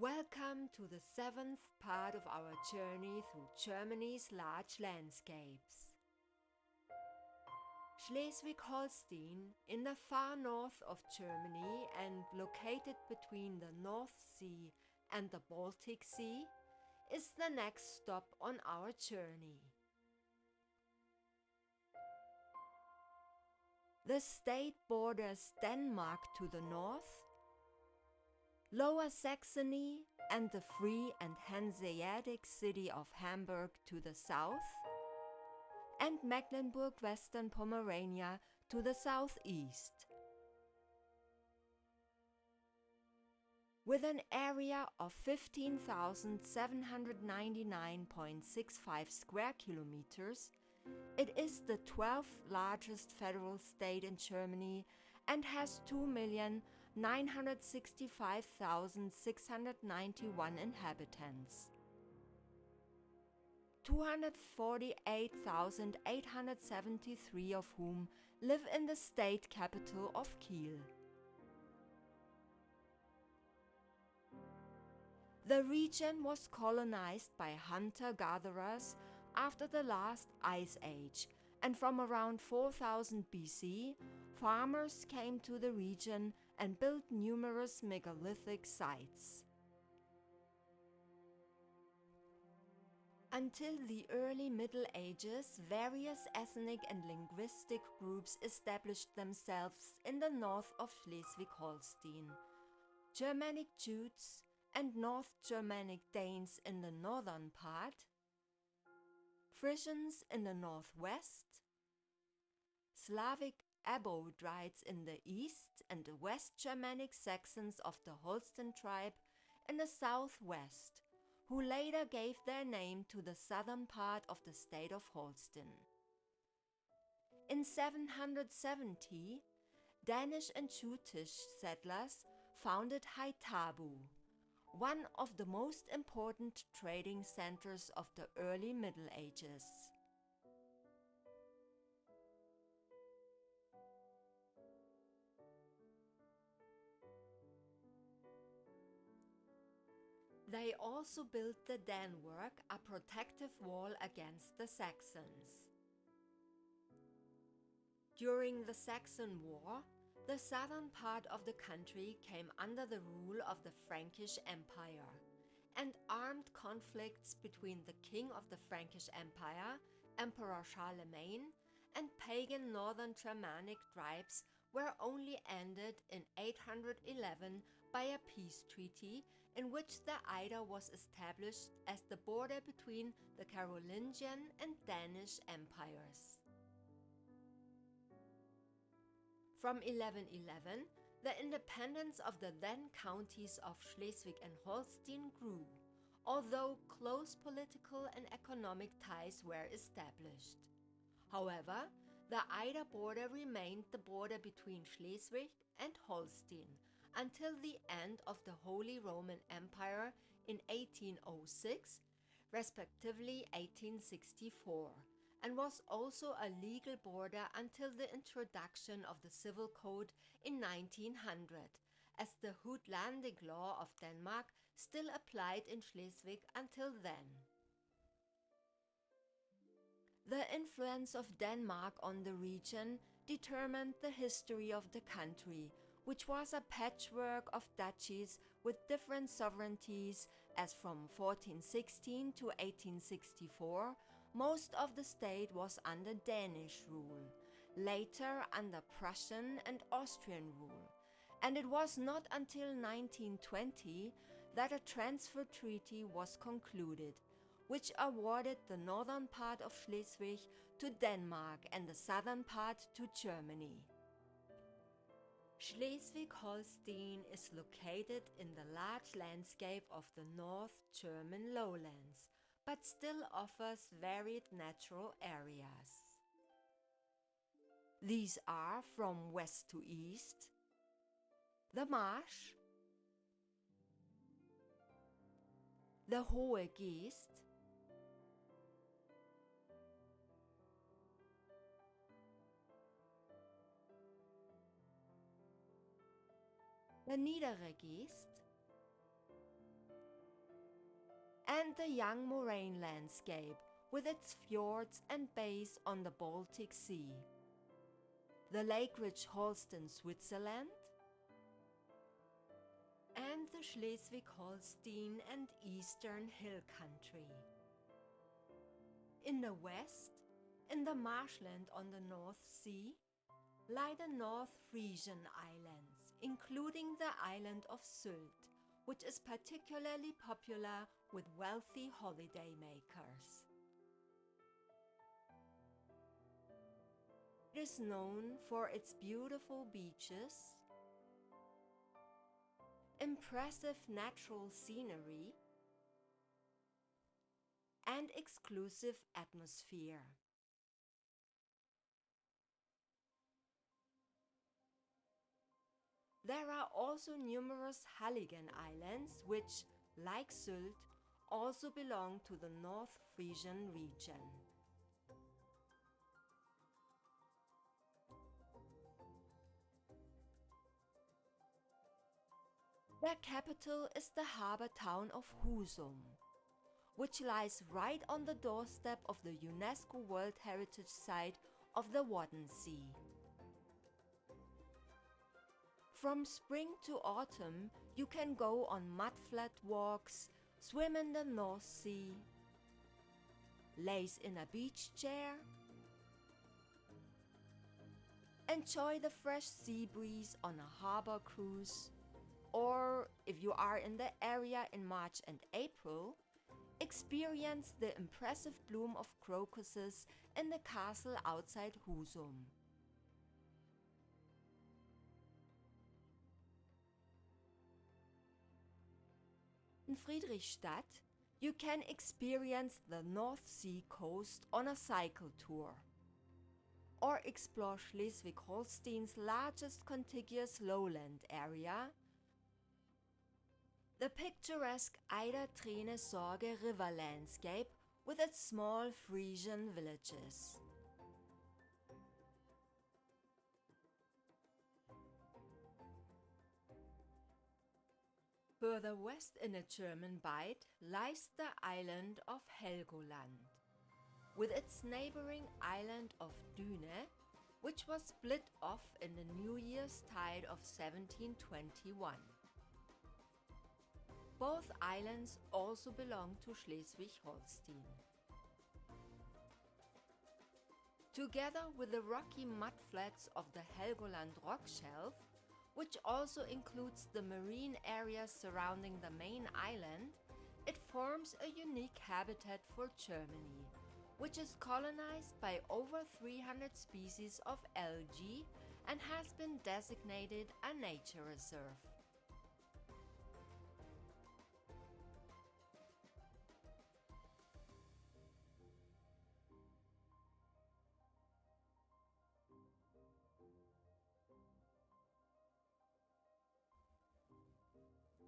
Welcome to the seventh part of our journey through Germany's large landscapes. Schleswig-Holstein, in the far north of Germany and located between the North Sea and the Baltic Sea, is the next stop on our journey. The state borders Denmark to the north, Lower Saxony and the free and Hanseatic city of Hamburg to the south, and Mecklenburg-Western Pomerania to the southeast. With an area of 15,799.65 square kilometers, it is the 12th largest federal state in Germany and has 2,965,691 inhabitants. 248,873 of whom live in the state capital of Kiel. The region was colonized by hunter-gatherers after the last ice age, and from around 4000 BC, farmers came to the region and built numerous megalithic sites. Until the early Middle Ages, various ethnic and linguistic groups established themselves in the north of Schleswig-Holstein. Germanic Jutes and North Germanic Danes in the northern part, Frisians in the northwest, Slavic Abodrites in the east, and the West Germanic Saxons of the Holstein tribe in the southwest, who later gave their name to the southern part of the state of Holstein. In 770, Danish and Jutish settlers founded Haithabu, one of the most important trading centers of the early Middle Ages. They also built the Danwerk, a protective wall against the Saxons. During the Saxon War, the southern part of the country came under the rule of the Frankish Empire, and armed conflicts between the king of the Frankish Empire, Emperor Charlemagne, and pagan northern Germanic tribes were only ended in 811 by a peace treaty in which the Eider was established as the border between the Carolingian and Danish empires. From 1111, the independence of the then counties of Schleswig and Holstein grew, although close political and economic ties were established. However, the Eider border remained the border between Schleswig and Holstein until the end of the Holy Roman Empire in 1806, respectively 1864. And was also a legal border until the introduction of the Civil Code in 1900, as the Jutlandic law of Denmark still applied in Schleswig until then. The influence of Denmark on the region determined the history of the country, which was a patchwork of duchies with different sovereignties, as from 1416 to 1864, most of the state was under Danish rule, later under Prussian and Austrian rule, and it was not until 1920 that a transfer treaty was concluded, which awarded the northern part of Schleswig to Denmark and the southern part to Germany. Schleswig-Holstein is located in the large landscape of the North German lowlands, but still offers varied natural areas. These are, from west to east, the Marsch, the Hohe Geest, the Niedere Geest, and the young moraine landscape with its fjords and bays on the Baltic Sea, the Lake-rich Holstein, Switzerland, and the Schleswig-Holstein and Eastern Hill Country. In the west, in the marshland on the North Sea, lie the North Frisian Islands, including the island of Sylt, which is particularly popular with wealthy holidaymakers. It is known for its beautiful beaches, impressive natural scenery, and exclusive atmosphere. There are also numerous Halligen Islands which, like Sylt, also belong to the North Frisian region. Their capital is the harbour town of Husum, which lies right on the doorstep of the UNESCO World Heritage Site of the Wadden Sea. From spring to autumn, you can go on mudflat walks, swim in the North Sea, laze in a beach chair, enjoy the fresh sea breeze on a harbour cruise, or, if you are in the area in March and April, experience the impressive bloom of crocuses in the castle outside Husum. In Friedrichstadt, you can experience the North Sea coast on a cycle tour, or explore Schleswig-Holstein's largest contiguous lowland area, the picturesque Eider Träne Sorge river landscape with its small Frisian villages. Further west in a German Bight lies the island of Helgoland, with its neighboring island of Düne, which was split off in the New Year's tide of 1721. Both islands also belong to Schleswig-Holstein. Together with the rocky mudflats of the Helgoland rock shelf, which also includes the marine areas surrounding the main island, it forms a unique habitat for Germany, which is colonized by over 300 species of algae and has been designated a nature reserve.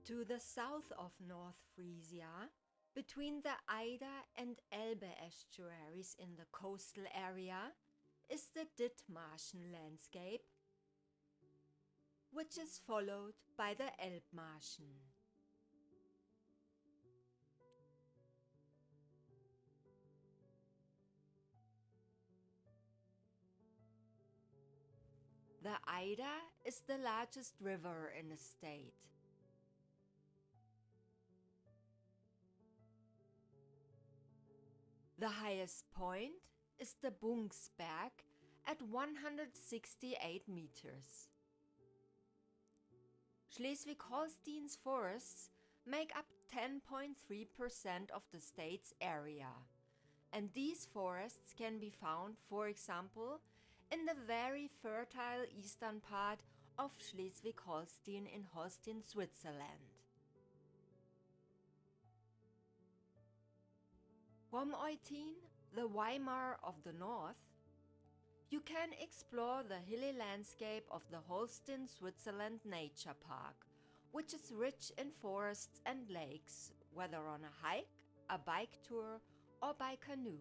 To the south of North Frisia, between the Eider and Elbe estuaries in the coastal area, is the Dithmarschen landscape, which is followed by the Elbmarschen. The Eider is the largest river in the state. The highest point is the Bungsberg at 168 meters. Schleswig-Holstein's forests make up 10.3% of the state's area, and these forests can be found, for example, in the very fertile eastern part of Schleswig-Holstein in Holstein, Switzerland. From Eutin, the Weimar of the north, you can explore the hilly landscape of the Holstein, Switzerland Nature Park, which is rich in forests and lakes, whether on a hike, a bike tour, or by canoe.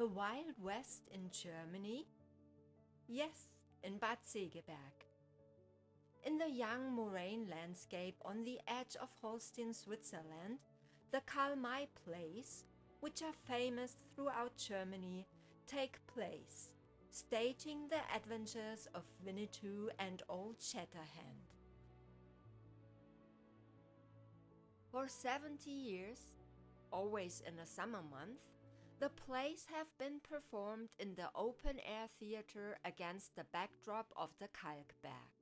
The Wild West in Germany? Yes, in Bad Segeberg. In the young moraine landscape on the edge of Holstein, Switzerland, the Karl-May plays, which are famous throughout Germany, take place, staging the adventures of Winnetou and Old Shatterhand. For 70 years, always in a summer month, the plays have been performed in the open-air theater against the backdrop of the Kalkberg.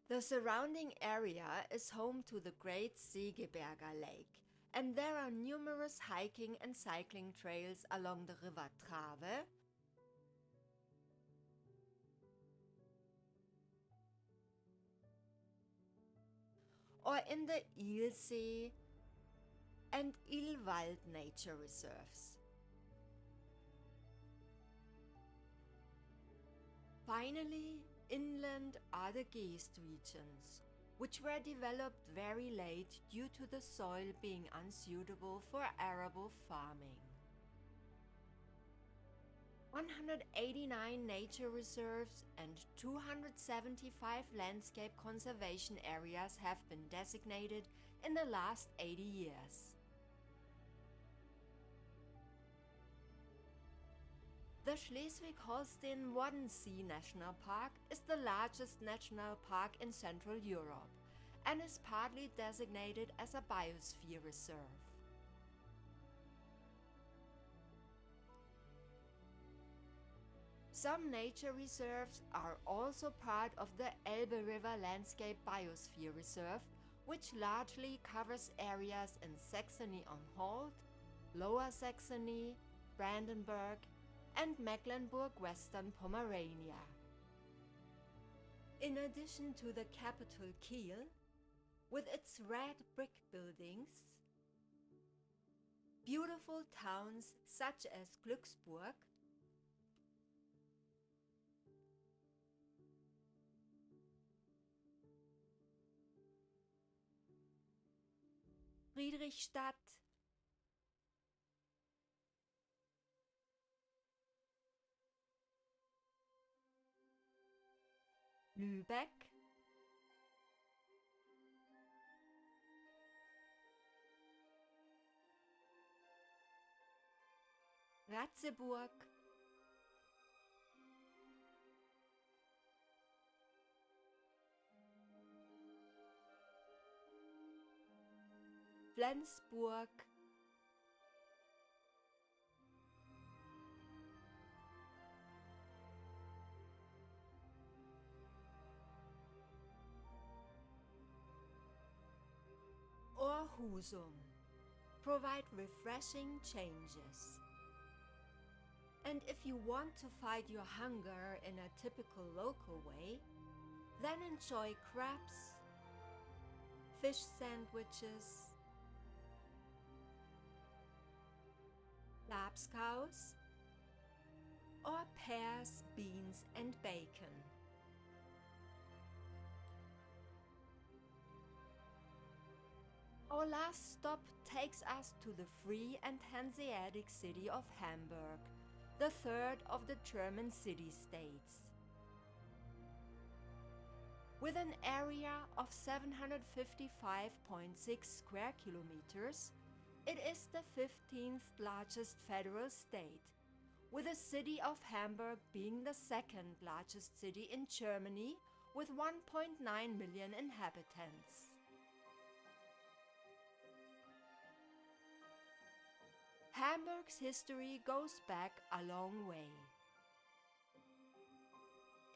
The surrounding area is home to the Great Segeberger Lake, and there are numerous hiking and cycling trails along the River Trave, or in the Ilsee and Ilwald nature reserves. Finally, inland are the Geest regions, which were developed very late due to the soil being unsuitable for arable farming. 189 nature reserves and 275 landscape conservation areas have been designated in the last 80 years. The Schleswig-Holstein Waddenzee National Park is the largest national park in Central Europe and is partly designated as a biosphere reserve. Some nature reserves are also part of the Elbe River Landscape Biosphere Reserve, which largely covers areas in Saxony-Anhalt, Lower Saxony, Brandenburg, and Mecklenburg-Western Pomerania. In addition to the capital Kiel, with its red brick buildings, beautiful towns such as Glücksburg, Friedrichstadt, Lübeck, Ratzeburg, Flensburg, or Husum provide refreshing changes. And if you want to fight your hunger in a typical local way, then enjoy crabs, fish sandwiches, Labskaus, or pears, beans and bacon. Our last stop takes us to the free and Hanseatic city of Hamburg, the third of the German city-states. With an area of 755.6 square kilometers, it is the 15th largest federal state, with the city of Hamburg being the second largest city in Germany with 1.9 million inhabitants. Hamburg's history goes back a long way.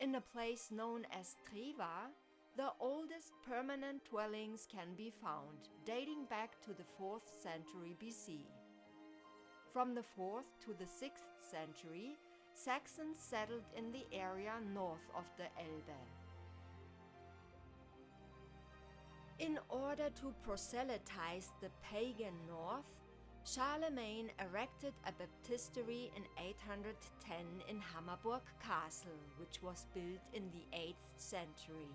In a place known as Treva, the oldest permanent dwellings can be found, dating back to the 4th century BC. From the 4th to the 6th century, Saxons settled in the area north of the Elbe. In order to proselytize the pagan north, Charlemagne erected a baptistery in 810 in Hammerburg Castle, which was built in the 8th century.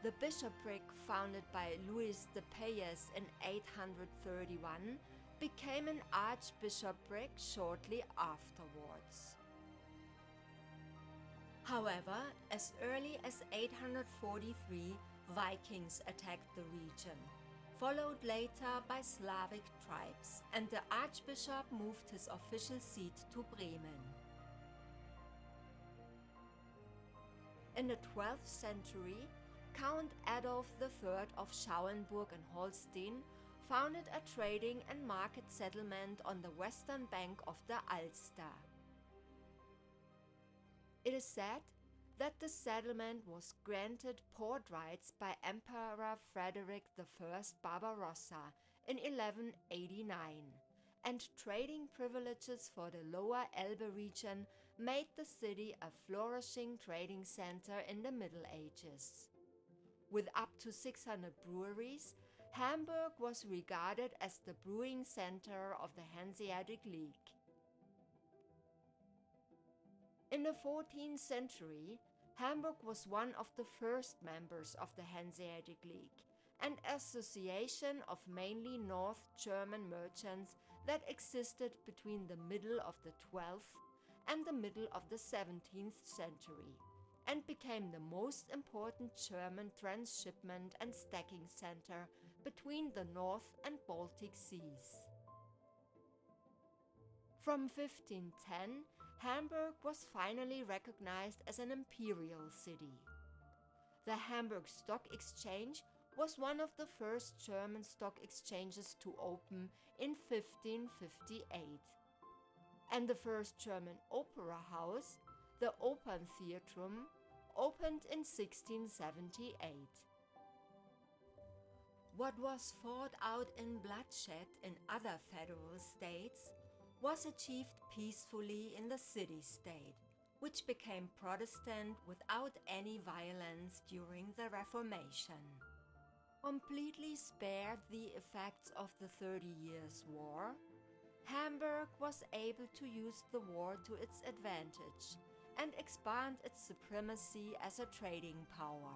The bishopric, founded by Louis de Payes in 831, became an archbishopric shortly afterwards. However, as early as 843, Vikings attacked the region, followed later by Slavic tribes, and the archbishop moved his official seat to Bremen. In the 12th century, Count Adolf III of Schauenburg and Holstein founded a trading and market settlement on the western bank of the Alster. It is said that the settlement was granted port rights by Emperor Frederick I Barbarossa in 1189, and trading privileges for the lower Elbe region made the city a flourishing trading center in the Middle Ages. With up to 600 breweries, Hamburg was regarded as the brewing center of the Hanseatic League. In the 14th century, Hamburg was one of the first members of the Hanseatic League, an association of mainly North German merchants that existed between the middle of the 12th and the middle of the 17th century, and became the most important German transshipment and stacking center between the North and Baltic Seas. From 1510, Hamburg was finally recognized as an imperial city. The Hamburg Stock Exchange was one of the first German stock exchanges to open in 1558. And the first German opera house, the Operntheatrum, opened in 1678. What was fought out in bloodshed in other federal states was achieved peacefully in the city-state, which became Protestant without any violence during the Reformation. Completely spared the effects of the 30 Years' War, Hamburg was able to use the war to its advantage and expand its supremacy as a trading power.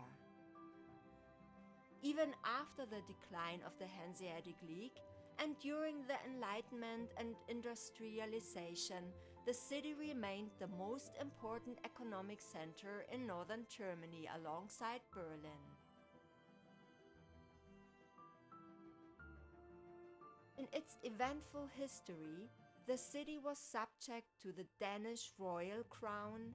Even after the decline of the Hanseatic League and during the Enlightenment and industrialization, the city remained the most important economic center in northern Germany alongside Berlin. In its eventful history, the city was subject to the Danish royal crown,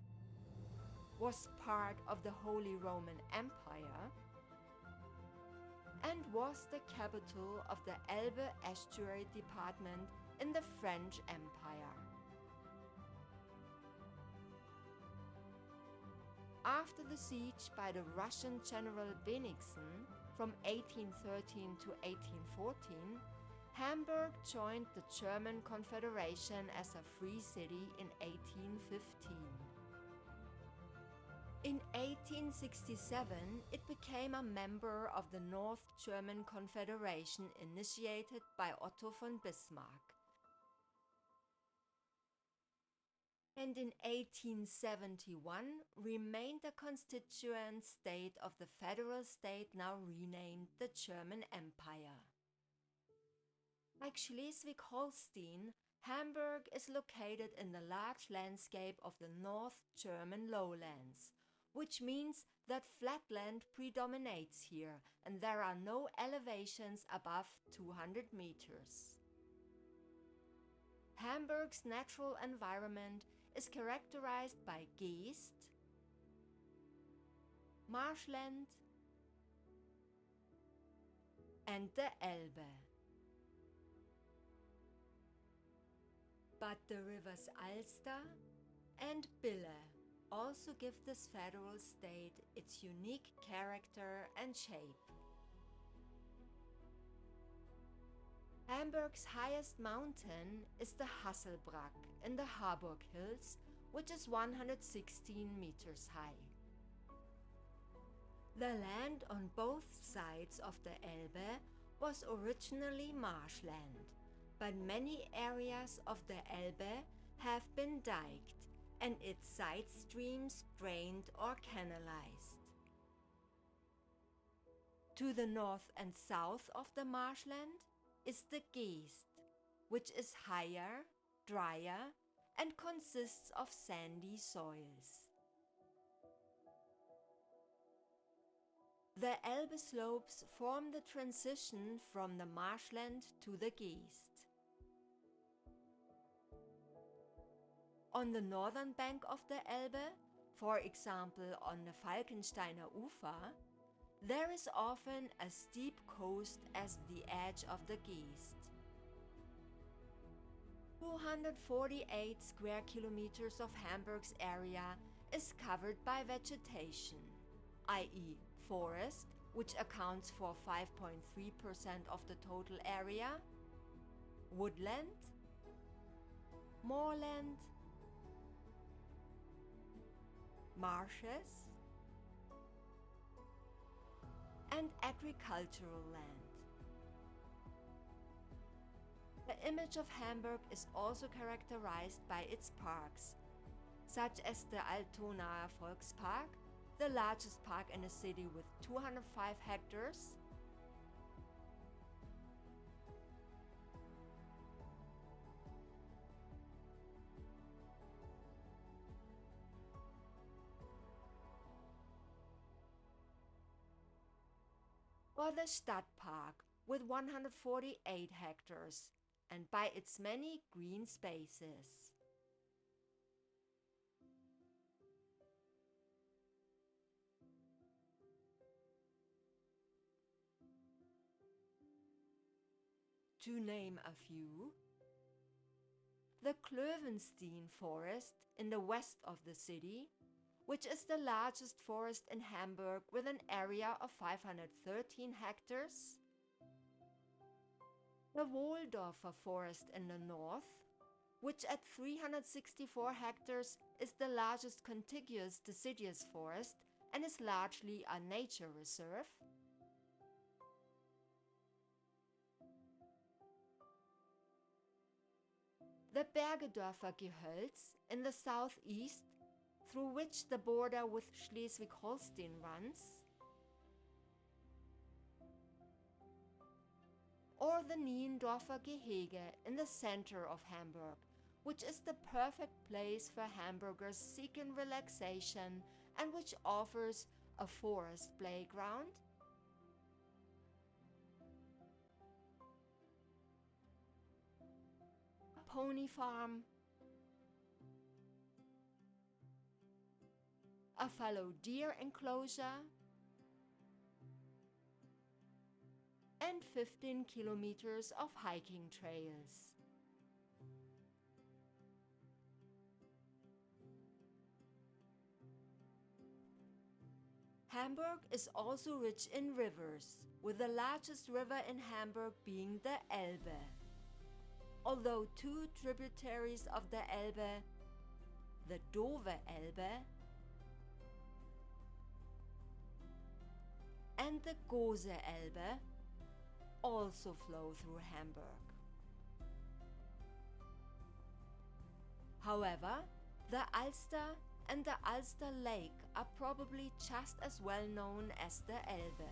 was part of the Holy Roman Empire, and was the capital of the Elbe Estuary Department in the French Empire. After the siege by the Russian General Bennigsen from 1813 to 1814, Hamburg joined the German Confederation as a free city in 1815. In 1867, it became a member of the North German Confederation initiated by Otto von Bismarck. And in 1871 remained a constituent state of the federal state now renamed the German Empire. Like Schleswig-Holstein, Hamburg is located in the large landscape of the North German lowlands, which means that flatland predominates here and there are no elevations above 200 meters. Hamburg's natural environment is characterized by Geest, marshland, and the Elbe. But the rivers Alster and Bille also give this federal state its unique character and shape. Hamburg's highest mountain is the Hasselbrack in the Harburg Hills, which is 116 meters high. The land on both sides of the Elbe was originally marshland, but many areas of the Elbe have been diked and its side streams drained or canalized. To the north and south of the marshland is the Geest, which is higher, drier, and consists of sandy soils. The Elbe slopes form the transition from the marshland to the Geest. On the northern bank of the Elbe, for example on the Falkensteiner Ufer, there is often a steep coast as the edge of the Geest. 248 square kilometers of Hamburg's area is covered by vegetation, i.e. forest, which accounts for 5.3% of the total area, woodland, moorland, marshes, and agricultural land. The image of Hamburg is also characterized by its parks, such as the Altonaer Volkspark, the largest park in the city with 205 hectares, or the Stadtpark with 148 hectares, and by its many green spaces. To name a few, the Klövenstein forest in the west of the city, which is the largest forest in Hamburg with an area of 513 hectares. The Wohldorfer forest in the north, which at 364 hectares is the largest contiguous deciduous forest and is largely a nature reserve. The Bergedorfer Gehölz in the southeast, through which the border with Schleswig-Holstein runs, or the Niendorfer Gehege in the center of Hamburg, which is the perfect place for Hamburgers seeking relaxation and which offers a forest playground, a pony farm, a fallow deer enclosure, and 15 kilometers of hiking trails. Hamburg is also rich in rivers, with the largest river in Hamburg being the Elbe. Although two tributaries of the Elbe, the Dove Elbe and the Gose Elbe, also flow through Hamburg. However, the Alster and the Alster Lake are probably just as well known as the Elbe.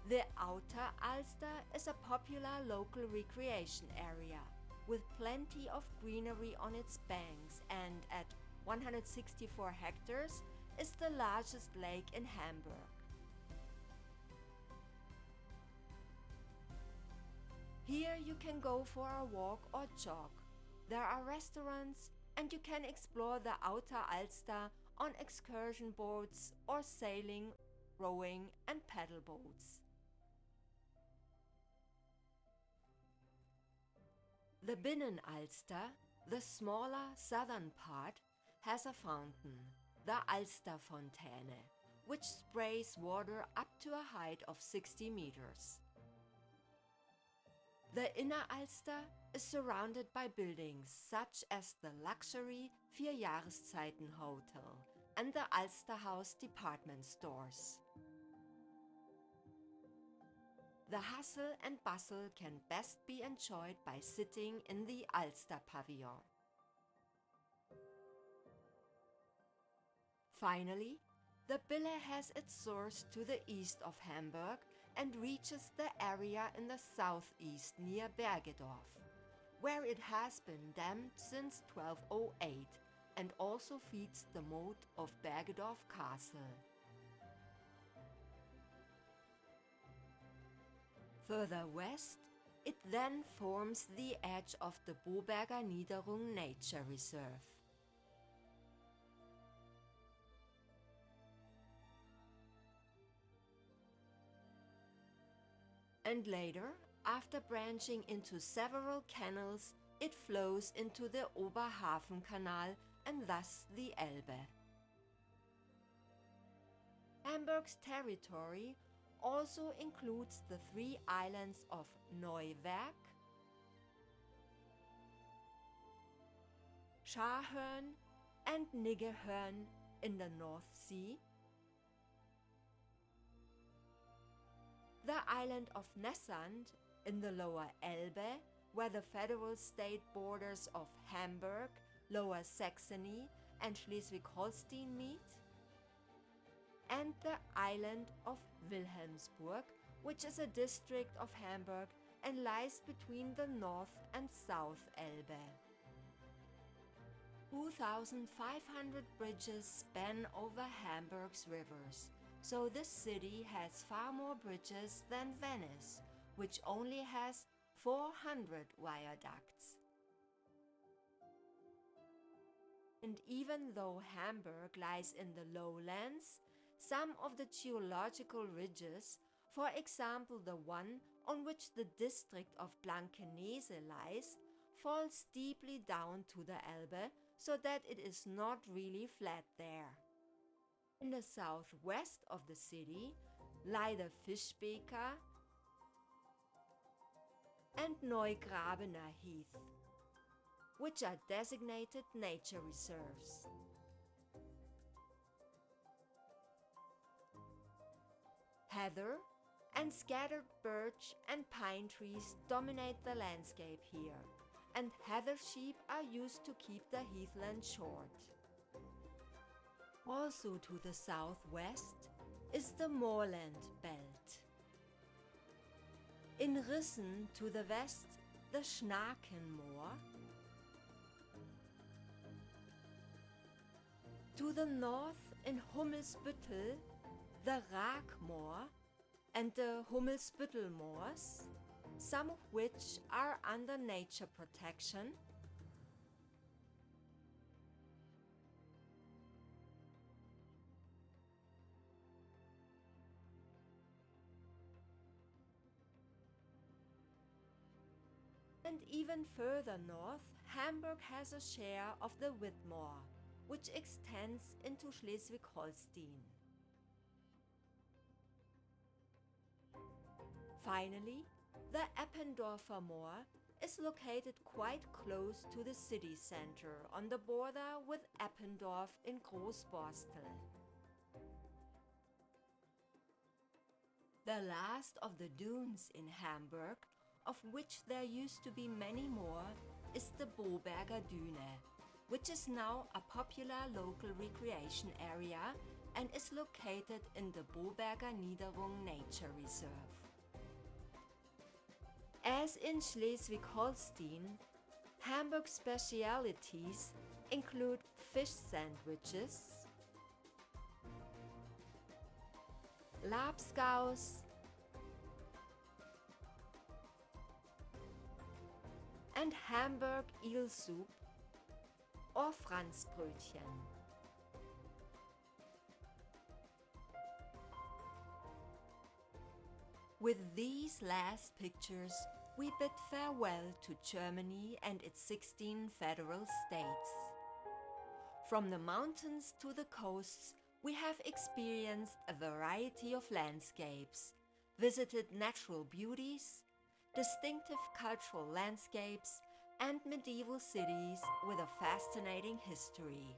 The Outer Alster is a popular local recreation area with plenty of greenery on its banks and at 164 hectares is the largest lake in Hamburg. Here you can go for a walk or jog. There are restaurants and you can explore the Outer Alster on excursion boats or sailing, rowing and paddle boats. The Binnenalster, the smaller southern part, has a fountain, the Alsterfontäne, which sprays water up to a height of 60 meters. The Inner Alster is surrounded by buildings such as the luxury Vier Jahreszeiten Hotel and the Alsterhaus department stores. The hustle and bustle can best be enjoyed by sitting in the Alster Pavilion. Finally, the Bille has its source to the east of Hamburg and reaches the area in the southeast near Bergedorf, where it has been dammed since 1208 and also feeds the moat of Bergedorf Castle. Further west, it then forms the edge of the Boberger Niederung Nature Reserve. And later, after branching into several canals, it flows into the Oberhafenkanal and thus the Elbe. Hamburg's territory also includes the three islands of Neuwerk, Scharhörn and Niggehörn in the North Sea, the island of Nessand in the lower Elbe, where the federal state borders of Hamburg, Lower Saxony and Schleswig-Holstein meet, and the island of Wilhelmsburg, which is a district of Hamburg and lies between the North and South Elbe. 2,500 bridges span over Hamburg's rivers, so this city has far more bridges than Venice, which only has 400 viaducts. And even though Hamburg lies in the lowlands, some of the geological ridges, for example the one on which the district of Blankenese lies, fall steeply down to the Elbe, so that it is not really flat there. In the southwest of the city lie the Fischbeker and Neugrabener Heath, which are designated nature reserves. Heather and scattered birch and pine trees dominate the landscape here, and heather sheep are used to keep the heathland short. Also to the southwest is the moorland belt. In Rissen to the west, the Schnakenmoor. To the north in Hummelsbüttel, the Raakmoor and the Hummelsbüttel moors, some of which are under nature protection. And even further north, Hamburg has a share of the Wittmoor, which extends into Schleswig-Holstein. Finally, the Eppendorfer Moor is located quite close to the city center on the border with Eppendorf in Großborstel. The last of the dunes in Hamburg, of which there used to be many more, is the Boberger Düne, which is now a popular local recreation area and is located in the Boberger Niederung Nature Reserve. As in Schleswig-Holstein, Hamburg's specialities include fish sandwiches, Labskaus, and Hamburg eel soup or Franzbrötchen. With these last pictures, we bid farewell to Germany and its 16 federal states. From the mountains to the coasts, we have experienced a variety of landscapes, visited natural beauties, distinctive cultural landscapes, and medieval cities with a fascinating history.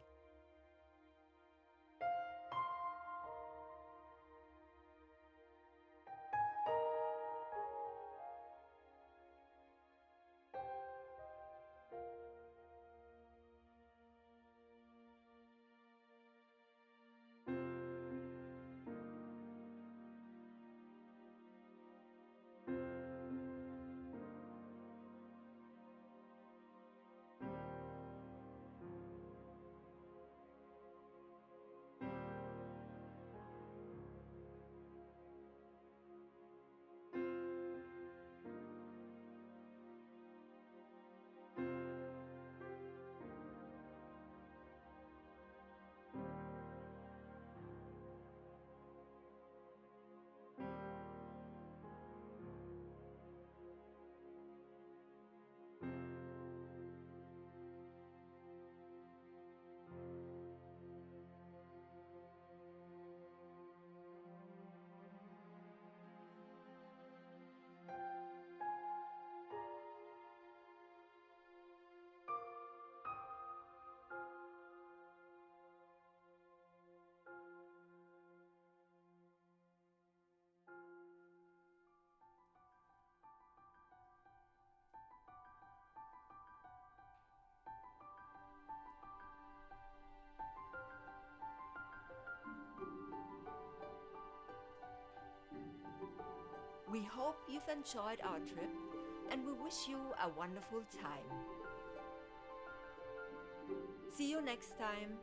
We hope you've enjoyed our trip and we wish you a wonderful time. See you next time.